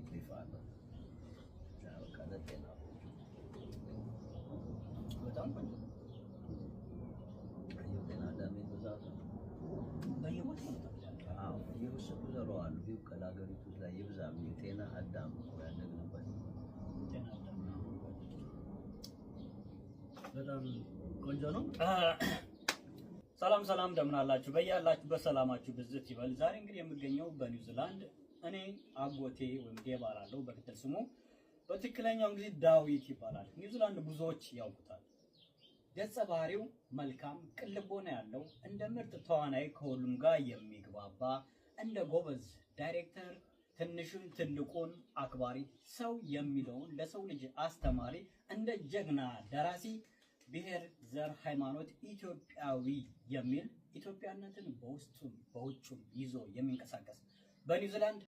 ቢፋለ ያው ካለቴና በጣም ቆንጆ አየውና አዳም ይበዛል በየቦታው አዎ የውስጥ ዘሮዋል ቢው ከላገሪቱ ላይ ይብዛም የጤና አዳም ያለግንበት ጤና አዳም በጣም ቆንጆ ነው። ሰላም ሰላም እንደምን አላችሁ? በያላችሁበት ሰላማችሁ ብዝት ይበል። ዛሬ እንግዲህ የምገኘው በኒውዚላንድ እኔ አጎቴ ወይም ዴባ አለው በቅጥል ስሙ በትክክለኛው እንግዲህ ዳዊት ይባላል። ኒውዚላንድ ብዙዎች ያውቁታል። ገጸ ባህሪው መልካም ቅልቦና ያለው እንደ ምርጥ ተዋናይ ከሁሉም ጋር የሚግባባ እንደ ጎበዝ ዳይሬክተር ትንሹን ትልቁን አክባሪ ሰው የሚለውን ለሰው ልጅ አስተማሪ እንደ ጀግና ደራሲ ብሔር ዘር ሃይማኖት ኢትዮጵያዊ የሚል ኢትዮጵያነትን በውስጡም በውጭም ይዞ የሚንቀሳቀስ በኒውዚላንድ